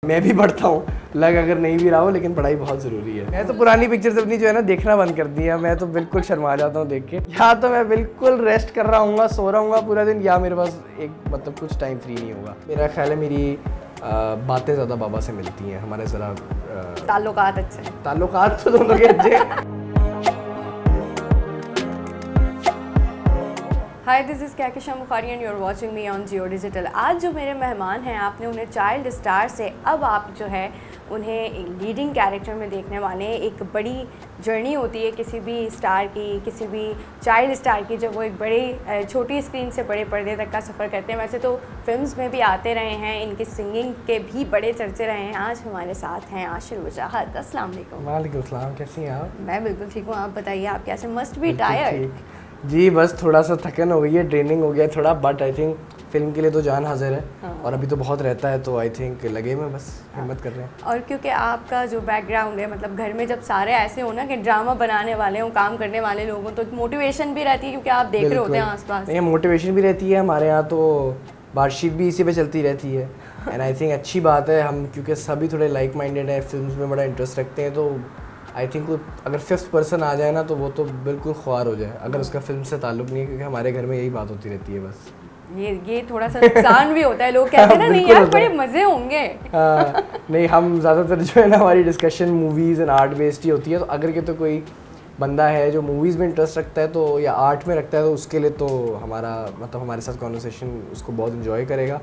मैं भी पढ़ता हूँ, लग अगर नहीं भी रहा हो, लेकिन पढ़ाई बहुत ज़रूरी है। मैं तो पुरानी पिक्चर्स अपनी जो है ना देखना बंद कर दी है। मैं तो बिल्कुल शर्मा जाता हूँ देख के। या तो मैं बिल्कुल रेस्ट कर रहा हूँ, सो रहा हूँ पूरा दिन, या मेरे पास एक मतलब कुछ टाइम फ्री नहीं होगा। मेरा ख्याल है मेरी बातें ज़्यादा बाबा से मिलती हैं, हमारे ज़रा ताल्लुकात अच्छे हैं। ताल्लुकात तो दोनों के अच्छे। Hi, this is Kahkashan Bukhari and you are watching me on Jio digital. आज जो मेरे मेहमान हैं, आपने उन्हें चाइल्ड स्टार से अब आप जो है उन्हें लीडिंग कैरेक्टर में देखने वाले हैं। एक बड़ी जर्नी होती है किसी भी स्टार की, किसी भी चाइल्ड स्टार की, जब वो एक बड़ी छोटी स्क्रीन से बड़े पर्दे तक का सफ़र करते हैं। वैसे तो फिल्म्स में भी आते रहे हैं, इनकी सिंगिंग के भी बड़े चर्चे रहे हैं। आज हमारे साथ हैं आशिर वजाहत। अस्सलाम वालेकुम। वालेकुम अस्सलाम, कैसी हैं आप? मैं बिल्कुल ठीक हूँ, आप बताइए आप कैसे? Must be tired. जी बस थोड़ा सा थकन हो गई है, ट्रेनिंग हो गया थोड़ा, बट आई थिंक फिल्म के लिए तो जान हाजिर है। हाँ। और अभी तो बहुत रहता है, तो आई थिंक लगे में बस हिम्मत कर रहे हैं। और क्योंकि आपका जो बैकग्राउंड है, मतलब घर में जब सारे ऐसे हो ना कि ड्रामा बनाने वाले हों, काम करने वाले लोग हों, तो मोटिवेशन भी रहती है क्योंकि आप देख रहे होते हैं आसपास। नहीं, मोटिवेशन भी रहती है। हमारे यहाँ तो बातचीत भी इसी पे चलती रहती है एंड आई थिंक अच्छी बात है। हम क्योंकि सभी थोड़े लाइक माइंडेड है, फिल्म में बड़ा इंटरेस्ट रखते हैं, तो आई थिंक अगर फिफ्थ पर्सन आ जाए ना तो वो तो बिल्कुल ख्वार हो जाए, अगर उसका फिल्म से ताल्लुक नहीं है, क्योंकि हमारे घर में यही बात होती रहती है बस। ये थोड़ा सा नुकसान भी होता है, लोग कहते हैं ना नहीं यार बड़े मज़े होंगे। नहीं, हम ज़्यादातर जो है ना हमारी discussion movies and art based ही होती है, तो अगर के तो कोई बंदा है जो मूवीज़ में इंटरेस्ट रखता है तो या आर्ट में रखता है, तो उसके लिए तो हमारा मतलब हमारे साथ कॉन्वर्सेशन उसको बहुत इन्जॉय करेगा।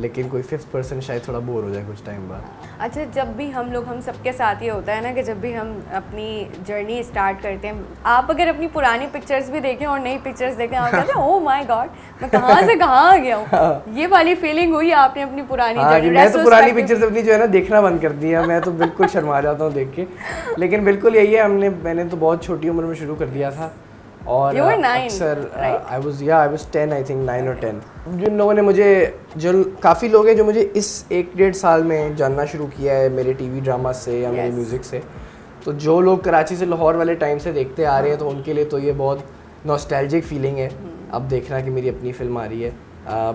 लेकिन कोई फिफ्थ पर्सन शायद थोड़ा बोर हो जाए कुछ टाइम बाद। अच्छा, जब भी हम सबके साथ ये होता है ना कि जब भी हम अपनी जर्नी स्टार्ट करते हैं, आप अगर अपनी पुरानी पिक्चर्स भी देखें और नई पिक्चर्स देखें, आप कहते हैं ओह माय गॉड, मैं कहाँ से कहाँ आ गया हूँ। ये वाली फीलिंग हुई आपने अपनी पुरानी जर्नी? मैं तो पुरानी पिक्चर्स अपनी जो है ना देखना बंद कर दिया। मैं तो बिल्कुल शर्मा जाता हूँ देख के, लेकिन बिल्कुल यही है, मैंने तो बहुत छोटी उम्र में शुरू कर दिया था। और अक्सर आई वाज 10 आई थिंक 9 और 10। जिन लोगों ने मुझे, जो काफ़ी लोग हैं जो मुझे इस 1-1.5 साल में जानना शुरू किया है मेरे टीवी ड्रामा से या मेरे म्यूज़िक से, तो जो लोग कराची से लाहौर वाले टाइम से देखते आ रहे हैं, तो उनके लिए तो ये बहुत नॉस्टैल्जिक फीलिंग है अब देखना कि मेरी अपनी फिल्म आ रही है।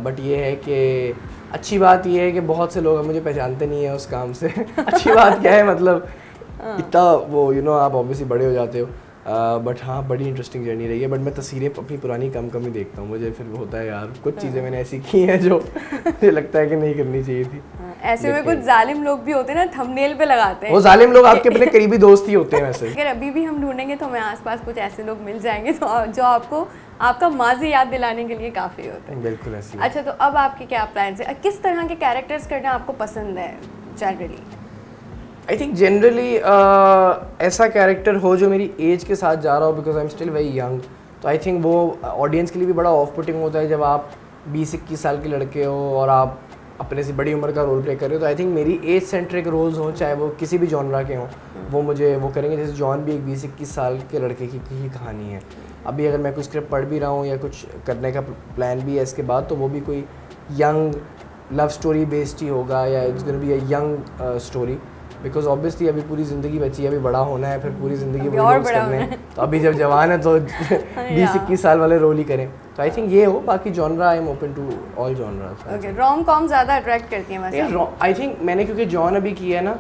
बट ये है कि अच्छी बात ये है कि बहुत से लोग मुझे पहचानते नहीं है उस काम से। अच्छी बात क्या है, मतलब इतना वो आप ऑब्वियसली बड़े हो जाते हो। बट हाँ, बड़ी इंटरेस्टिंग जर्नी रही है। बट मैं तस्वीरें अपनी पुरानी कम ही देखता हूँ, मुझे फिर होता है यार कुछ चीज़ें मैंने ऐसी की हैं जो मुझे लगता है कि नहीं करनी चाहिए थी। ऐसे में कुछ जालिम लोग भी होते हैं ना, थंबनेल पे लगाते हैं। वो जालिम लोग आपके अपने करीबी दोस्त ही होते हैं वैसे। अगर अभी भी हम ढूंढेंगे तो हमें आसपास कुछ ऐसे लोग मिल जाएंगे तो जो आपको आपका माजी याद दिलाने के लिए काफ़ी होते हैं। बिल्कुल ऐसे। अच्छा, तो अब आपके क्या प्लान है? किस तरह के कैरेक्टर्स करना आपको पसंद है जनरली? आई थिंक जनरली ऐसा कैरेक्टर हो जो मेरी एज के साथ जा रहा हो, because I am still very young. तो आई थिंक वो ऑडियंस के लिए भी बड़ा ऑफ पुटिंग होता है जब आप 20-21 साल के लड़के हो और आप अपने से बड़ी उम्र का रोल प्ले कर रहे हो। तो आई थिंक मेरी एज सेंट्रिक रोल्स हों, चाहे वो किसी भी जॉनरा के हों, वो मुझे वो करेंगे। जैसे जॉन भी एक 20-21 साल के लड़के की ही कहानी है। अभी अगर मैं कुछ स्क्रिप्ट पढ़ भी रहा हूँ या कुछ करने का प्लान भी है इसके बाद, तो वो भी कोई यंग लव स्टोरी बेस्ड ही होगा, या it's gonna be a young story, because obviously अभी पूरी ज़िंदगी बची है, अभी बड़ा होना है, फिर पूरी ज़िंदगी वही रोल्स करने हैं। तो अभी जब जवान है तो 20-21 साल वाले रोल ही करें। तो आई थिंक ये हो, बाकी genre I am open to all genres. Okay, rom com ज़्यादा अट्रैक्ट करती हैं वैसे? आई थिंक मैंने क्योंकि जॉन अभी किया है ना,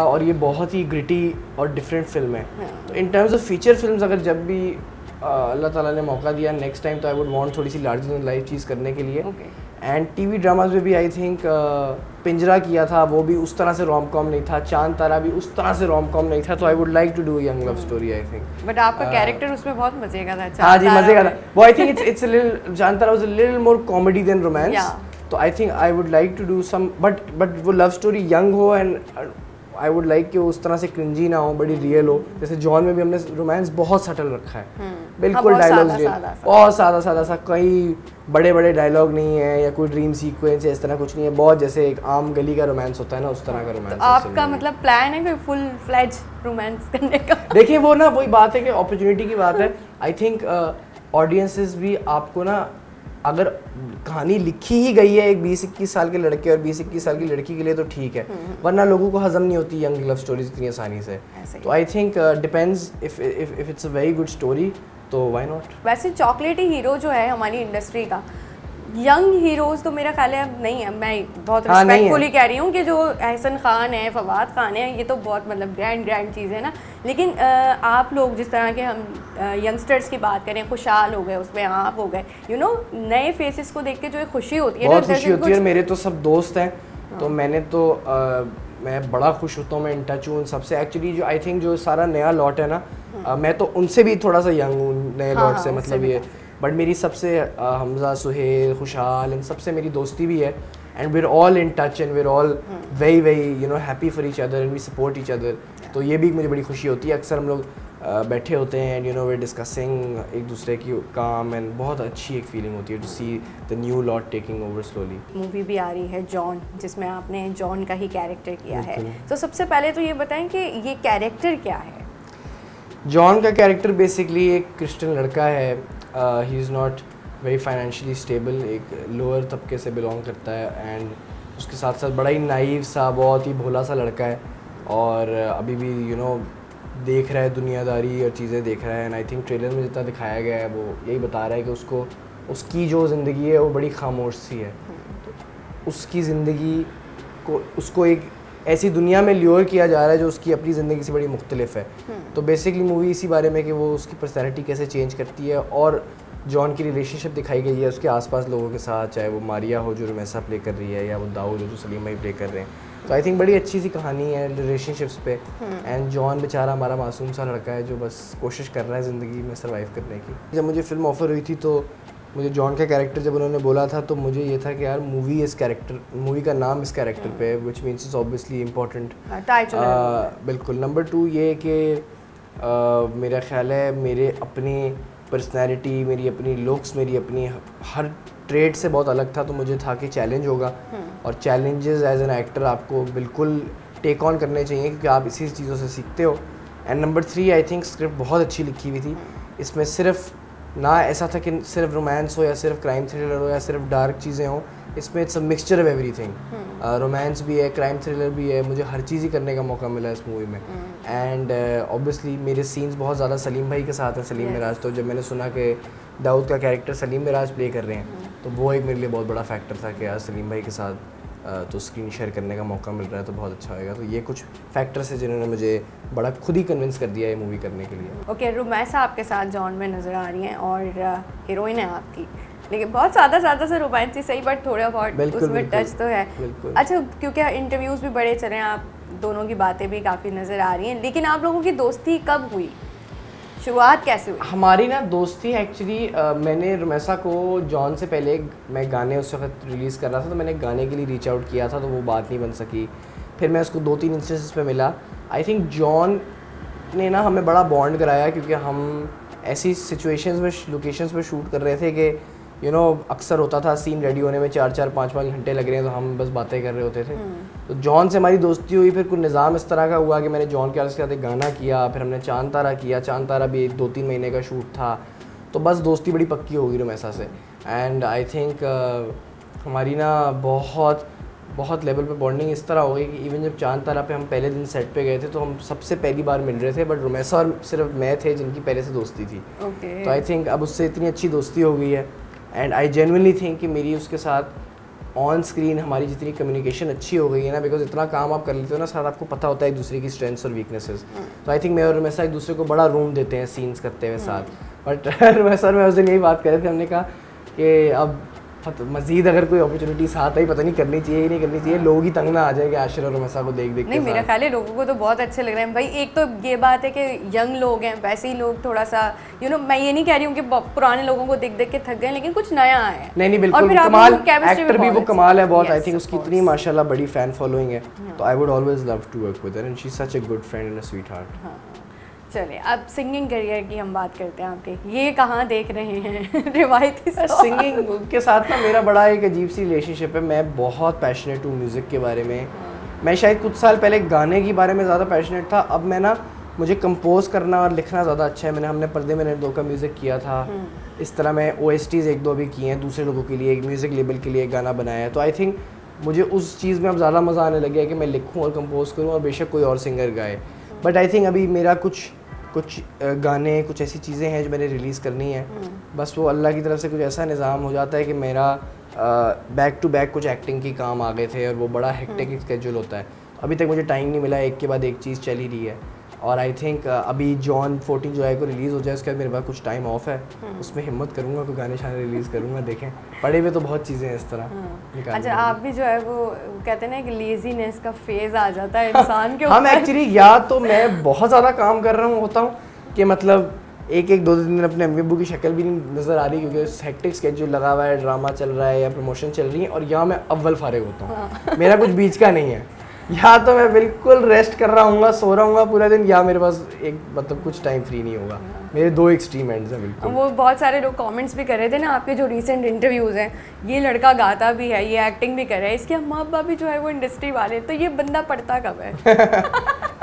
और ये बहुत ही ग्रिटी और डिफरेंट फिल्म है, तो in terms of feature films अगर जब भी अल्लाह ताला ने मौका दिया नेक्स्ट टाइम, तो आई वुड वांट थोड़ी सी लार्जर देन लाइफ चीज़ करने के लिए। एंड टीवी ड्रामाज में भी आई थिंक पिंजरा किया था, वो भी उस तरह से रोम कॉम नहीं था, चांद तारा भी उस तरह से रोम कॉम नहीं था। तो I would like to do young love story I think. But आपका कैरेक्टर उसमें बहुत मजे का था। हाँ जी, मजे का था वो। I think it's a little, Chand Tara was a little more comedy than romance. तो I think I would like to do some, but वो लव स्टोरी यंग हो एंड आई वुड लाइक कि उस तरह से क्रिंजी ना हो, बड़ी रियल हो। जैसे जॉन में भी हमने रोमांस बहुत सटल रखा है, बिल्कुल डायलॉग बहुत सादा सादा सा, कई बड़े बड़े डायलॉग नहीं है या कोई ड्रीम सीक्वेंस है, इस तरह कुछ नहीं है। बहुत जैसे एक आम गली का रोमांस होता है ना, उस तरह का रोमांस। तो आपका मतलब प्लान है कोई फुल फ्लेज रोमांस करने का? देखिए वो ना वही बात है कि अपॉर्चुनिटी की बात है। आई थिंक ऑडियंसेस भी आपको ना, अगर कहानी लिखी ही गई है एक 20-21 साल के लड़के और 20-21 साल की लड़की के लिए तो ठीक है, वरना लोगों को हजम नहीं होती यंग लव स्टोरीज इतनी आसानी से। तो I think depends, if it's a very good story तो व्हाई नॉट। वैसे चॉकलेटी हीरो जो है हमारी इंडस्ट्री का, यंग हीरोज़ तो मेरा ख्याल है नहीं है, मैं बहुत रिस्पेक्टफुली कह रही हूँ कि जो एहसन खान है, फवाद खान है, ये तो बहुत मतलब ग्रैंड चीज़ है ना। लेकिन आप लोग जिस तरह के हम यंगस्टर्स की बात करें, खुशहाल हो गए, उसमें आप हो गए, यू नो, नए फेसेस को देख के जो एक खुशी होती है, बहुत खुशी होती है। मेरे तो सब दोस्त हैं, तो मैंने तो मैं बड़ा खुश होता हूँ, मैं इन टच हूँ सबसे। एक्चुअली जो आई थिंक जो सारा नया लॉट है ना, मैं तो उनसे भी थोड़ा सा यंग हूँ नए लॉट से, मतलब ये। बट मेरी सबसे हमजा, सुहेल, खुशहाल, इन सबसे मेरी दोस्ती भी है। And we are all in touch and we are all very very you know happy for each other and we support each other. तो ये भी मुझे बड़ी खुशी होती है। अक्सर हम लोग बैठे होते हैं and you know we are discussing एक दूसरे की काम, एंड बहुत अच्छी एक फीलिंग होती है to see the new lot taking over slowly. Movie भी आ रही है जॉन, जिसमें आपने जॉन का ही कैरेक्टर किया है। तो सबसे पहले तो ये बताएं कि ये कैरेक्टर क्या है? जॉन का कैरेक्टर बेसिकली एक क्रिश्चियन लड़का है। He is not very financially stable, एक लोअर तबके से बिलोंग करता है, एंड उसके साथ साथ बड़ा ही नाइव सा, बहुत ही भोला सा लड़का है, और अभी भी यू नो देख रहा है दुनियादारी और चीज़ें देख रहा है। एंड आई थिंक ट्रेलर में जितना दिखाया गया है वो यही बता रहा है कि उसको उसकी जो ज़िंदगी है वो बड़ी खामोश सी है। तो उसकी ज़िंदगी को उसको एक ऐसी दुनिया में ल्योर किया जा रहा है जो उसकी अपनी ज़िंदगी से बड़ी मुख्तलिफ है। तो बेसिकली मूवी इसी बारे में कि वो उसकी पर्सनैलिटी कैसे चेंज करती है, और जॉन की रिलेशनशिप दिखाई गई है उसके आसपास लोगों के साथ, चाहे वो मारिया हो जो रुमैसा प्ले कर रही है, या वो दाऊद हो जो सलीम भाई प्ले कर रहे हैं। तो आई थिंक बड़ी अच्छी सी कहानी है रिलेशनशिप्स पे। एंड जॉन बेचारा हमारा मासूम सा लड़का है जो बस कोशिश कर रहा है ज़िंदगी में सर्वाइव करने की। जब मुझे फ़िल्म ऑफ़र हुई थी तो मुझे जॉन का कैरेक्टर जब उन्होंने बोला था तो मुझे ये था कि यार मूवी का नाम इस कैरेक्टर पे है, which means is obviously important. बिल्कुल। नंबर 2 ये कि मेरा ख्याल है मेरे अपनी पर्सनैलिटी, मेरी अपनी लुक्स, मेरी अपनी हर ट्रेड से बहुत अलग था, तो मुझे था कि चैलेंज होगा, और चैलेंजेस एज एन एक्टर आपको बिल्कुल टेक ऑन करने चाहिए क्योंकि आप इसी चीज़ों से सीखते हो। And number 3 I think script बहुत अच्छी लिखी हुई थी। इसमें सिर्फ ना ऐसा था कि सिर्फ रोमांस हो या सिर्फ क्राइम थ्रिलर हो या सिर्फ डार्क चीज़ें हों, इसमें it's a mixture of everything. Romance भी है, क्राइम थ्रिलर भी है, मुझे हर चीज़ ही करने का मौका मिला इस मूवी में। एंड ऑब्वियसली मेरे सीन्स बहुत ज़्यादा सलीम भाई के साथ हैं, सलीम मिराज। तो जब मैंने सुना कि दाऊद का कैरेक्टर सलीम मिराज प्ले कर रहे हैं तो वो एक मेरे लिए बहुत बड़ा फैक्टर था कि यार सलीम भाई के साथ तो स्क्रीन शेयर करने का मौका मिल रहा है तो बहुत अच्छा होएगा। तो ये कुछ फैक्टर्स है जिन्होंने मुझे बड़ा खुद ही कन्विंस कर दिया है मूवी करने के लिए। ओके, रुमैसा आपके साथ जॉन में नज़र आ रही हैं और हीरोइन है आपकी, लेकिन बहुत सादा से रोमांस ही सही, बट थोड़ा बहुत उसमें टच तो है। अच्छा, क्योंकि इंटरव्यूज़ भी बड़े चले हैं, आप दोनों की बातें भी काफ़ी नज़र आ रही हैं, लेकिन आप लोगों की दोस्ती कब हुई, शुरुआत कैसे हुई? हमारी ना दोस्ती एक्चुअली मैंने रुमैसा को जॉन से पहले मैं गाने उस वक्त रिलीज़ कर रहा था, तो मैंने गाने के लिए रीच आउट किया था, तो वो बात नहीं बन सकी। फिर मैं उसको 2-3 इंस्टेंसेस पे मिला। आई थिंक जॉन ने ना हमें बड़ा बॉन्ड कराया क्योंकि हम ऐसी सिचुएशंस में, लोकेशंस पे शूट कर रहे थे कि यू नो अक्सर होता था सीन रेडी होने में 4-4, 5-5 घंटे लग रहे हैं, तो हम बस बातें कर रहे होते थे। तो जॉन से हमारी दोस्ती हुई। फिर कुछ निज़ाम इस तरह का हुआ कि मैंने जॉन के साथ एक गाना किया, फिर हमने चांद तारा किया। चांद तारा भी 2-3 महीने का शूट था, तो बस दोस्ती बड़ी पक्की हो गई रुमैसा से। एंड आई थिंक हमारी ना बहुत लेवल पे बॉन्डिंग इस तरह हो गई कि इवन जब चांद तारा पे हम पहले दिन सेट पे गए थे तो हम सबसे पहली बार मिल रहे थे, बट रुमैसा और सिर्फ मैं थे जिनकी पहले से दोस्ती थी। तो आई थिंक अब उससे इतनी अच्छी दोस्ती हो गई है। एंड आई जेन्युइनली थिंक कि मेरी उसके साथ ऑन स्क्रीन हमारी जितनी कम्युनिकेशन अच्छी हो गई है ना, बिकॉज इतना काम आप कर लेते हो ना साथ, आपको पता होता है एक दूसरे की स्ट्रेंथ्स और वीकनेसेस। तो आई थिंक मैं और रुमैसा एक दूसरे को बड़ा रूम देते हैं सीन्स करते हुए साथ। बट रुमैसा और मैं उस दिन यही बात कर रहे थे, हमने कहा कि अब मजीद अगर कोई अपॉर्चुनिटी साथ आई, पता नहीं करनी चाहिए ही नहीं करनी चाहिए, लोग ही तंग ना आ जाए कि आशिर और रुमैसा को देख नहीं, मेरा ख्याल है लोगों को तो बहुत अच्छे लग रहे हैं भाई। एक तो ये बात है कि यंग लोग हैं, वैसे ही लोग थोड़ा सा यू नो, मैं ये नहीं कह रही हूँ कि पुराने लोगों को देख के थक गए, लेकिन कुछ नया है। नहीं बिल्कुल, कमाल एक्टर भी वो कमाल है बहुत। आई थिंक उसकी इतनी माशाल्लाह बड़ी फैन फॉलोइंग है, तो I would always love to work with her and she is such a good friend and a sweetheart. चलिए, अब सिंगिंग करियर की हम बात करते हैं आपके, ये कहाँ देख रहे हैं रिवायती सिंगिंग के साथ ना मेरा बड़ा एक अजीब सी रिलेशनशिप है। मैं बहुत पैशनेट हूँ म्यूज़िक के बारे में। मैं शायद कुछ साल पहले गाने के बारे में ज़्यादा पैशनेट था, अब मैं ना मुझे कंपोज करना और लिखना ज़्यादा अच्छा है। हमने पर्दे में 2 का म्यूज़िक किया था, इस तरह मैं OSTs 1-2 भी किए हैं दूसरे लोगों के लिए, एक म्यूज़िक लेबल के लिए एक गाना बनाया है। तो आई थिंक मुझे उस चीज़ में अब ज़्यादा मज़ा आने लग गया कि मैं लिखूँ और कंपोज करूँ और बेशक कोई और सिंगर गाए। बट आई थिंक अभी मेरा कुछ गाने, कुछ ऐसी चीज़ें हैं जो मैंने रिलीज़ करनी है, बस वो अल्लाह की तरफ से कुछ ऐसा निज़ाम हो जाता है कि मेरा बैक टू बैक कुछ एक्टिंग की काम आ गए थे और वो बड़ा हेक्टिक स्केड्यूल होता है। अभी तक मुझे टाइम नहीं मिला, एक के बाद एक चीज़ चल ही रही है। और आई थिंक अभी जॉन 14 जुलाई को रिलीज़ हो जाए, उसके बाद मेरे पास कुछ टाइम ऑफ है, उसमें हिम्मत करूँगा कोई गाने शाने रिलीज़ करूँगा। देखें, पढ़े हुए तो बहुत चीज़ें हैं इस तरह। अच्छा, आप भी जो है वो कहते हैं ना कि लेजीनेस का फेज़ आ जाता है इंसान के ऊपर। हम एक्चुअली या तो मैं बहुत ज़्यादा काम कर रहा होता हूँ कि मतलब एक दो दिन अपने अम्मी अब्बू की शक्ल भी नहीं नज़र आ रही क्योंकि हेक्टिक स्केड्यूल लगा हुआ है, ड्रामा चल रहा है या प्रमोशन चल रही है, और या मैं अव्वल फारिग होता हूँ। मेरा कुछ बीच का नहीं है, या तो मैं बिल्कुल रेस्ट कर रहा हूँ, सो रहा हूँ पूरा दिन, या मेरे पास एक मतलब कुछ टाइम फ्री नहीं होगा। मेरे दो एक्सट्रीम एंड्स हैं बिल्कुल। वो बहुत सारे लोग कमेंट्स भी कर रहे थे ना आपके जो रीसेंट इंटरव्यूज़ हैं, ये लड़का गाता भी है, ये एक्टिंग भी कर रहा है, इसके अम्मा अब्बा भी जो है वो इंडस्ट्री वाले, तो ये बंदा पढ़ता कब है?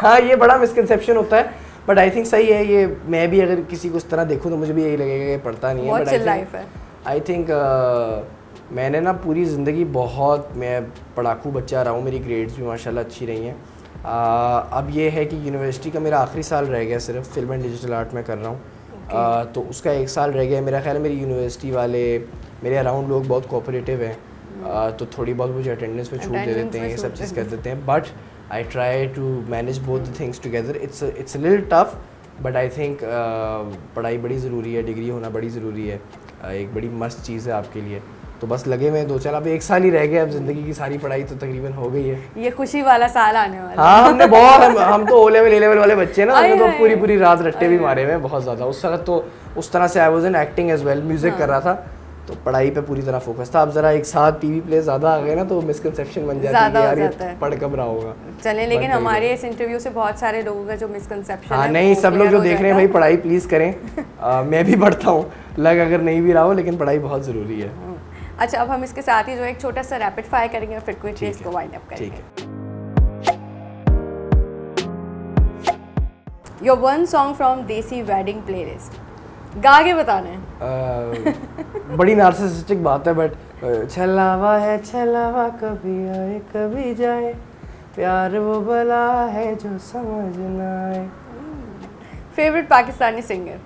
हाँ, ये बड़ा मिसकंसेप्शन होता है, बट आई थिंक सही है ये। मैं भी अगर किसी को उस तरह देखूँ तो मुझे भी यही लगेगा कि पढ़ता नहीं है। बहुत चिल लाइफ है। आई थिंक मैंने ना पूरी ज़िंदगी बहुत, मैं पढ़ाकू बच्चा रहा हूँ, मेरी ग्रेड्स भी माशाल्लाह अच्छी रही हैं। अब ये है कि यूनिवर्सिटी का मेरा आखिरी साल रह गया, सिर्फ फिल्म एंड डिजिटल आर्ट में कर रहा हूँ। तो उसका एक साल रह गया। मेरा ख्याल है मेरी यूनिवर्सिटी वाले, मेरे अराउंड लोग बहुत कोऑपरेटिव हैं, तो थोड़ी बहुत मुझे अटेंडेंस पे छूट दे देते हैं, ये सब चीज़ कर देते हैं। But I try to manage both the things together. It's a little tough, but I think पढ़ाई बड़ी ज़रूरी है, डिग्री होना बड़ी ज़रूरी है, एक बड़ी मस्त चीज़ है आपके लिए। तो बस लगे हुए 2-4, अब एक साल ही रह गया, अब ज़िंदगी की सारी पढ़ाई तो तकरीबन हो गई है। ये खुशी वाला साल आने वाला। हाँ, हमने बहुत हम तो O लेवल वाले बच्चे ना, हमने तो पूरी रात रट्टे भी मारे हुए हैं बहुत ज़्यादा। उस वक्त तो उस तरह से I was in acting as well, music कर रहा था, तो पढ़ाई पे पूरी तरह फोकस था। अब जरा एक साथ टीवी प्ले ज़्यादा आ गए ना, तो मिसकंसेप्शन बन जाती है कि यार ये पढ़ कब रहा होगा। चलें, लेकिन हमारे इस इंटरव्यू से बहुत सारे लोगों का जो मिसकंसेप्शन है, हाँ नहीं, सब लोग जो देख रहे हैं भाई पढ़ाई प्लीज़ करें। मैं भी पढ़ता हूँ, लग अगर नहीं भी रहा हो, लेकिन पढ़ाई बहुत ज़रूरी है। अच्छा, अब हम इसके साथ ही जो एक छोटा सा रैपिड फायर करेंगे और फिर क्विकली इसको वाइंड अप करेंगे। योर वन सॉन्ग फ्रॉम देसी वेडिंग प्लेलिस्ट, गा के बताना है। बड़ी नार्सिसिस्टिक बात है, बट छलावा है छलावा, कभी आए कभी जाए, प्यार वो भला है जो समझ ना आए। Favourite Pakistani singer?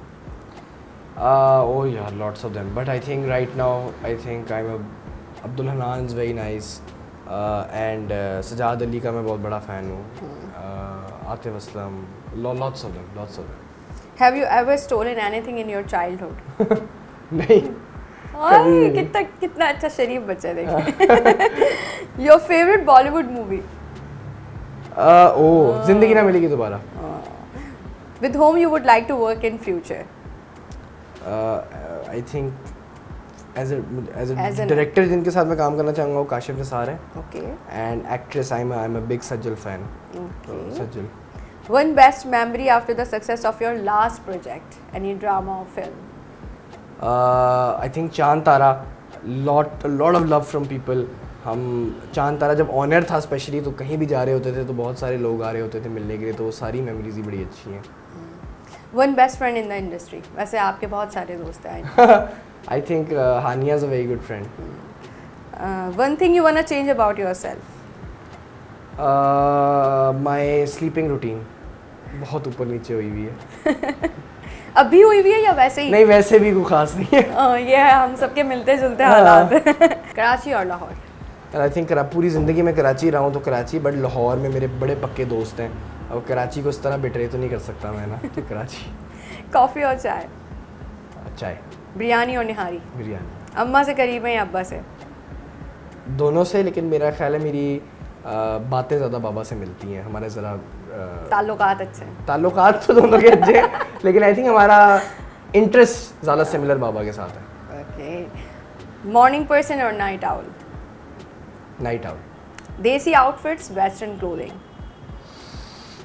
Oh yeah, lots of them. But I think right now, I think Abdul Hanan is very nice, and Sajad Ali का मैं बहुत बड़ा fan हूँ, Atif Aslam, lots of them. Have you ever stolen anything in your childhood? नहीं। कितना अच्छा शरीफ बच्चा देखे। Your favorite Bollywood movie? जिंदगी ना मिलेगी दोबारा। With whom you would like to work in future? I think as a director जिनके साथ मैं काम करना चाहूँगा वो काशिफ निसार है। Okay. And actress, I'm a big Sajjal fan. Okay. Sajjal. One best memory after the success of your last project, any drama or film? I think चांद तारा, lot of love from people. हम चांद तारा जब honour था specially, तो कहीं भी जा रहे होते थे तो बहुत सारे लोग आ रहे होते थे मिलने के लिए, तो वो सारी मेमोरीज ही बड़ी अच्छी हैं। One best friend in the industry, वैसे आपके बहुत सारे दोस्त हैं। I think Hania is a very good friend. One thing you wanna change about yourself? My sleeping routine बहुत ऊपर नीचे हुई हुई है। अभी हुई हुई है या वैसे ही? नहीं, वैसे भी कोई खास नहीं है। ये है, हम सबके मिलते जुलते हालात। कराची और लाहौर? आई थिंक पूरी ज़िंदगी में कराची रहा हूँ, तो कराची, बट लाहौर में मेरे बड़े पक्के दोस्त हैं। अब कराची को इस तरह बिटरे तो नहीं कर सकता मैं ना, तो कराची। कॉफ़ी और चाय? चाय। बिरयानी और निहारी? बिरयानी। अम्मा से करीब है या अब्बा से? दोनों से, लेकिन मेरा ख्याल है मेरी बातें ज़्यादा बाबा से मिलती हैं। हमारे ज़रा ताल्लुकात अच्छे हैं। ताल्लुकात तो दोनों के अच्छे हैं, लेकिन आई थिंक हमारा इंटरेस्ट ज़्यादा सिमिलर बाबा के साथ है। ओके। मॉर्निंग पर्सन और नाइट आउल? Night owl. देसी आउटफिट्स, वेस्टर्न क्लोथिंग?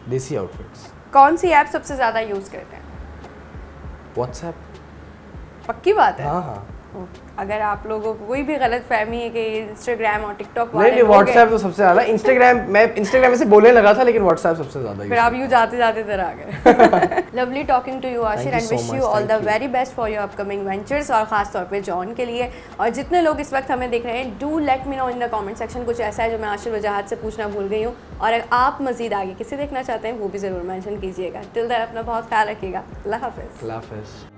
देसी आउटफिट्स। कौन सी ऐप सबसे ज़्यादा यूज़ करते हैं? व्हाट्सएप। पक्की बात है? हाँ हाँ। अगर आप लोगों को कोई भी गलत फहमी है कि इंस्टाग्राम और टिकटॉक वाले, नहीं व्हाट्सएप तो सबसे ज़्यादा। इंस्टाग्राम में से बोलने लगा था, लेकिन व्हाट्सएप सबसे ज़्यादा। फिर आप यूँ जाते जाते इधर आ गए। Lovely talking to you Ashir, and wish you all the very best for your upcoming ventures, और ख़ास तौर पे जॉन के लिए। और जितने लोग इस वक्त हमें देख रहे हैं, do let me know in the comment section कुछ ऐसा है जो मैं आशिर वजाहत से पूछना भूल गई हूँ, और अगर आप मज़ीद आगे किसे देखना चाहते हैं वो भी ज़रूर मेंशन कीजिएगा। टिल देन अपना बहुत ख्याल रखिएगा। अल्लाह हाफ़िज़।